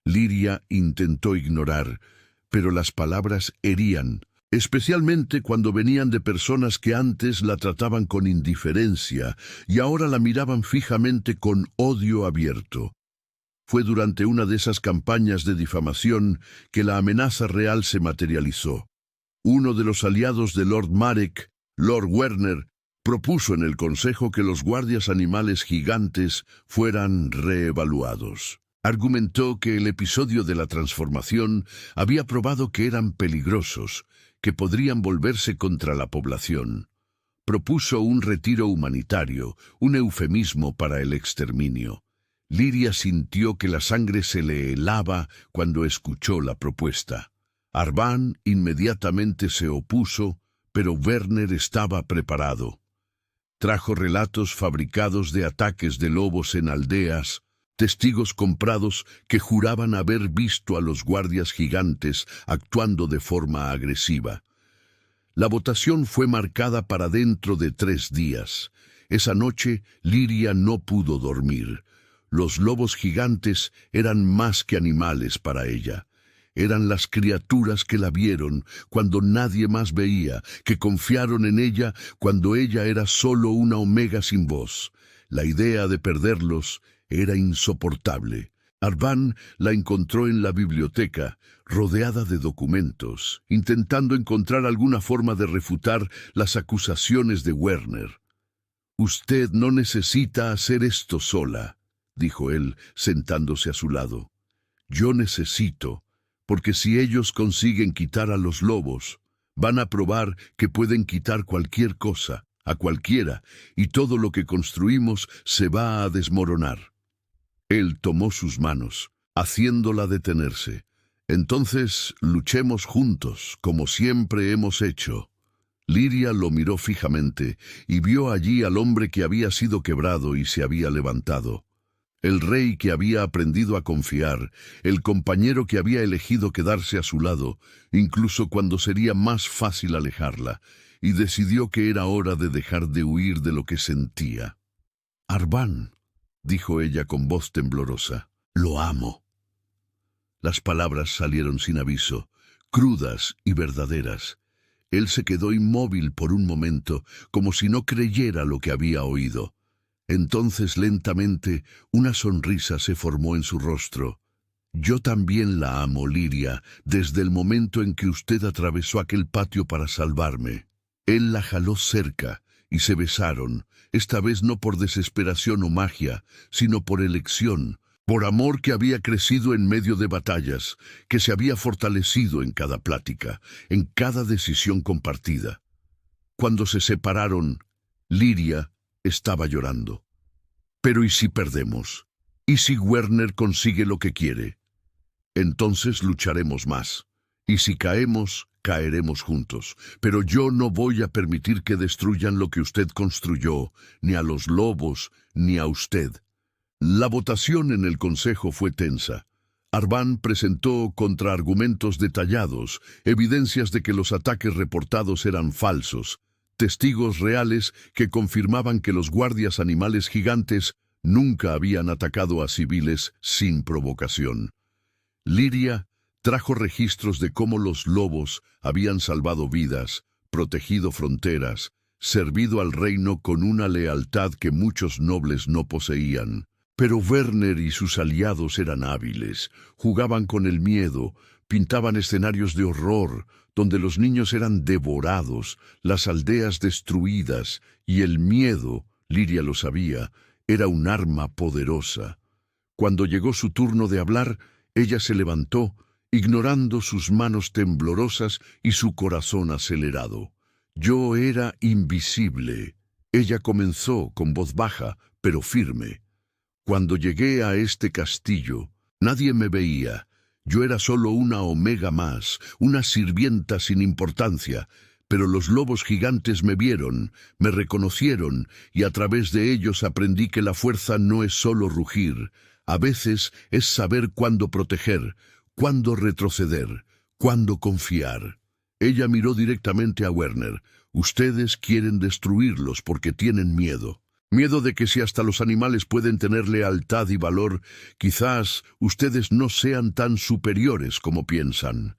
Liria intentó ignorar, pero las palabras herían, especialmente cuando venían de personas que antes la trataban con indiferencia y ahora la miraban fijamente con odio abierto. Fue durante una de esas campañas de difamación que la amenaza real se materializó. Uno de los aliados de Lord Marek, Lord Werner, propuso en el consejo que los guardias animales gigantes fueran reevaluados. Argumentó que el episodio de la transformación había probado que eran peligrosos, que podrían volverse contra la población. Propuso un retiro humanitario, un eufemismo para el exterminio. Liria sintió que la sangre se le helaba cuando escuchó la propuesta. Arván inmediatamente se opuso, pero Werner estaba preparado. Trajo relatos fabricados de ataques de lobos en aldeas, testigos comprados que juraban haber visto a los guardias gigantes actuando de forma agresiva. La votación fue marcada para dentro de 3 días. Esa noche, Liria no pudo dormir. Los lobos gigantes eran más que animales para ella. Eran las criaturas que la vieron cuando nadie más veía, que confiaron en ella cuando ella era solo una omega sin voz. La idea de perderlos era insoportable. Arván la encontró en la biblioteca, rodeada de documentos, intentando encontrar alguna forma de refutar las acusaciones de Werner. «Usted no necesita hacer esto sola», dijo él, sentándose a su lado. «Yo necesito, porque si ellos consiguen quitar a los lobos, van a probar que pueden quitar cualquier cosa, a cualquiera, y todo lo que construimos se va a desmoronar». Él tomó sus manos, haciéndola detenerse. «Entonces, luchemos juntos, como siempre hemos hecho». Liria lo miró fijamente y vio allí al hombre que había sido quebrado y se había levantado. El rey que había aprendido a confiar, el compañero que había elegido quedarse a su lado, incluso cuando sería más fácil alejarla, y decidió que era hora de dejar de huir de lo que sentía. «Arban», dijo ella con voz temblorosa, «lo amo». Las palabras salieron sin aviso, crudas y verdaderas. Él se quedó inmóvil por un momento, como si no creyera lo que había oído. Entonces, lentamente, una sonrisa se formó en su rostro. «Yo también la amo, Liria, desde el momento en que usted atravesó aquel patio para salvarme». Él la jaló cerca y se besaron, esta vez no por desesperación o magia, sino por elección, por amor que había crecido en medio de batallas, que se había fortalecido en cada plática, en cada decisión compartida. Cuando se separaron, Liria estaba llorando. «Pero ¿y si perdemos? ¿Y si Werner consigue lo que quiere? Entonces lucharemos más. Y si caemos, caeremos juntos. Pero yo no voy a permitir que destruyan lo que usted construyó, ni a los lobos, ni a usted». La votación en el consejo fue tensa. Arban presentó contraargumentos detallados, evidencias de que los ataques reportados eran falsos, testigos reales que confirmaban que los guardias animales gigantes nunca habían atacado a civiles sin provocación. Liria trajo registros de cómo los lobos habían salvado vidas, protegido fronteras, servido al reino con una lealtad que muchos nobles no poseían. Pero Werner y sus aliados eran hábiles, jugaban con el miedo, pintaban escenarios de horror, donde los niños eran devorados, las aldeas destruidas, y el miedo, Liria lo sabía, era un arma poderosa. Cuando llegó su turno de hablar, ella se levantó, ignorando sus manos temblorosas y su corazón acelerado. «Yo era invisible». Ella comenzó con voz baja, pero firme. «Cuando llegué a este castillo, nadie me veía. Yo era solo una omega más, una sirvienta sin importancia, pero los lobos gigantes me vieron, me reconocieron, y a través de ellos aprendí que la fuerza no es solo rugir. A veces es saber cuándo proteger, cuándo retroceder, cuándo confiar». Ella miró directamente a Werner. «Ustedes quieren destruirlos porque tienen miedo. Miedo de que si hasta los animales pueden tener lealtad y valor, quizás ustedes no sean tan superiores como piensan.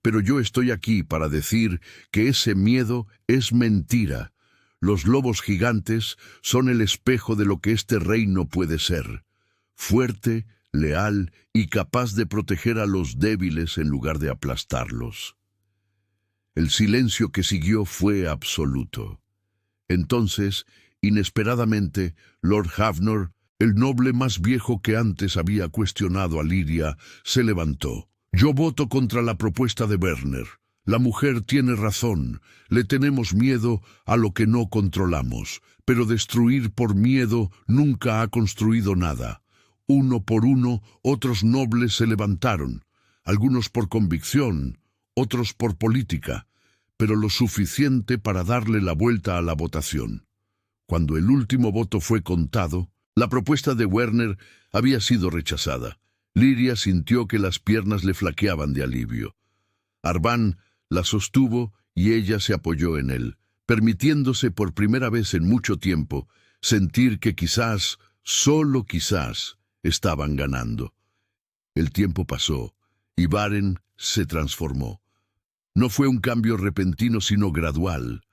Pero yo estoy aquí para decir que ese miedo es mentira. Los lobos gigantes son el espejo de lo que este reino puede ser. Fuerte, leal y capaz de proteger a los débiles en lugar de aplastarlos». El silencio que siguió fue absoluto. Entonces, inesperadamente, Lord Havnor, el noble más viejo que antes había cuestionado a Liria, se levantó. «Yo voto contra la propuesta de Werner. La mujer tiene razón. Le tenemos miedo a lo que no controlamos, pero destruir por miedo nunca ha construido nada. Uno por uno, otros nobles se levantaron, algunos por convicción, otros por política, pero lo suficiente para darle la vuelta a la votación. Cuando el último voto fue contado, la propuesta de Werner había sido rechazada. Liria sintió que las piernas le flaqueaban de alivio. Arban la sostuvo y ella se apoyó en él, permitiéndose por primera vez en mucho tiempo sentir que quizás, solo quizás, estaban ganando. El tiempo pasó y Baren se transformó. No fue un cambio repentino sino gradual.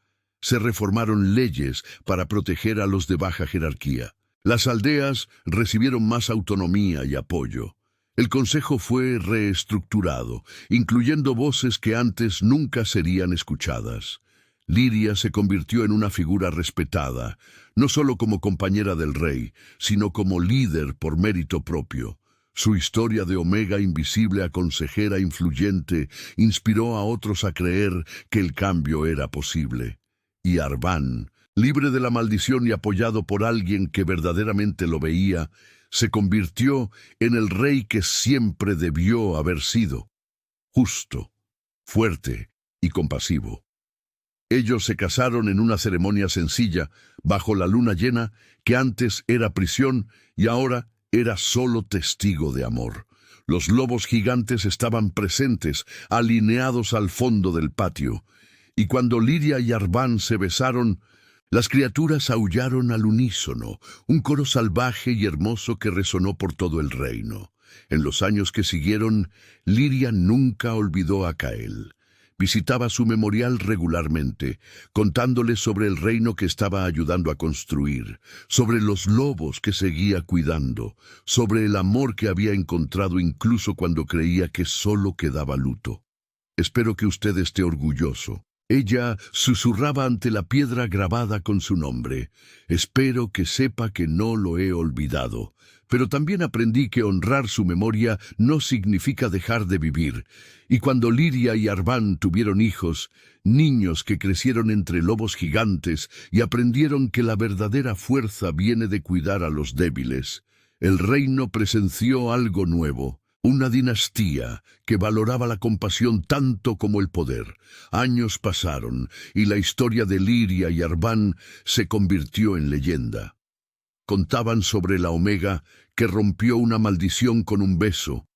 Se reformaron leyes para proteger a los de baja jerarquía. Las aldeas recibieron más autonomía y apoyo. El consejo fue reestructurado, incluyendo voces que antes nunca serían escuchadas. Liria se convirtió en una figura respetada, no solo como compañera del rey, sino como líder por mérito propio. Su historia de Omega invisible a consejera influyente inspiró a otros a creer que el cambio era posible. Y Arban, libre de la maldición y apoyado por alguien que verdaderamente lo veía, se convirtió en el rey que siempre debió haber sido: justo, fuerte y compasivo. Ellos se casaron en una ceremonia sencilla, bajo la luna llena, que antes era prisión y ahora era solo testigo de amor. Los lobos gigantes estaban presentes, alineados al fondo del patio, y cuando Liria y Arván se besaron, las criaturas aullaron al unísono, un coro salvaje y hermoso que resonó por todo el reino. En los años que siguieron, Liria nunca olvidó a Cael. Visitaba su memorial regularmente, contándole sobre el reino que estaba ayudando a construir, sobre los lobos que seguía cuidando, sobre el amor que había encontrado incluso cuando creía que solo quedaba luto. Espero que usted esté orgulloso. Ella susurraba ante la piedra grabada con su nombre. Espero que sepa que no lo he olvidado. Pero también aprendí que honrar su memoria no significa dejar de vivir. Y cuando Liria y Arván tuvieron hijos, niños que crecieron entre lobos gigantes y aprendieron que la verdadera fuerza viene de cuidar a los débiles, el reino presenció algo nuevo. Una dinastía que valoraba la compasión tanto como el poder. Años pasaron y la historia de Liria y Arván se convirtió en leyenda. Contaban sobre la Omega que rompió una maldición con un beso,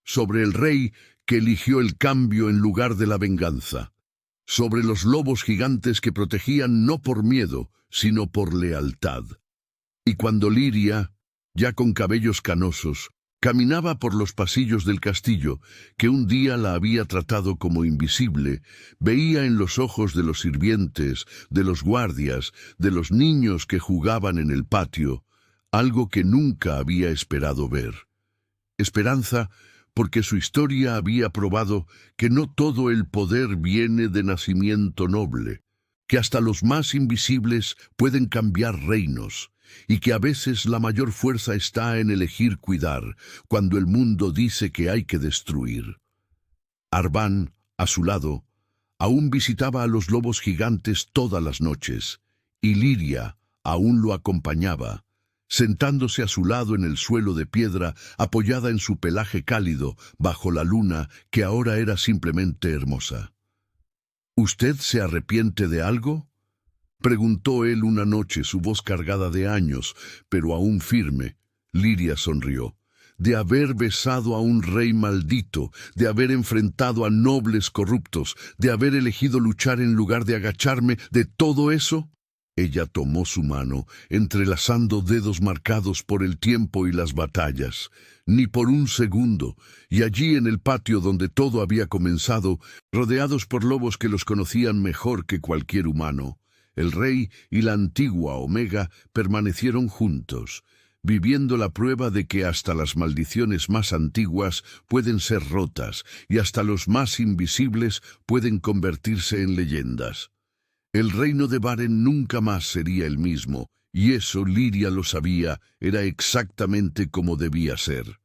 sobre el rey que eligió el cambio en lugar de la venganza, sobre los lobos gigantes que protegían no por miedo, sino por lealtad. Y cuando Liria, ya con cabellos canosos, caminaba por los pasillos del castillo, que un día la había tratado como invisible, veía en los ojos de los sirvientes, de los guardias, de los niños que jugaban en el patio, algo que nunca había esperado ver. Esperanza, porque su historia había probado que no todo el poder viene de nacimiento noble, que hasta los más invisibles pueden cambiar reinos, y que a veces la mayor fuerza está en elegir cuidar, cuando el mundo dice que hay que destruir. Arván, a su lado, aún visitaba a los lobos gigantes todas las noches, y Liria aún lo acompañaba, sentándose a su lado en el suelo de piedra, apoyada en su pelaje cálido, bajo la luna, que ahora era simplemente hermosa. ¿Usted se arrepiente de algo?, preguntó él una noche, su voz cargada de años, pero aún firme. Liria sonrió. De haber besado a un rey maldito, de haber enfrentado a nobles corruptos, de haber elegido luchar en lugar de agacharme, de todo eso. Ella tomó su mano, entrelazando dedos marcados por el tiempo y las batallas. Ni por un segundo, y allí en el patio donde todo había comenzado, rodeados por lobos que los conocían mejor que cualquier humano, el rey y la antigua Omega permanecieron juntos, viviendo la prueba de que hasta las maldiciones más antiguas pueden ser rotas y hasta los más invisibles pueden convertirse en leyendas. El reino de Varen nunca más sería el mismo, y eso Liria lo sabía, era exactamente como debía ser.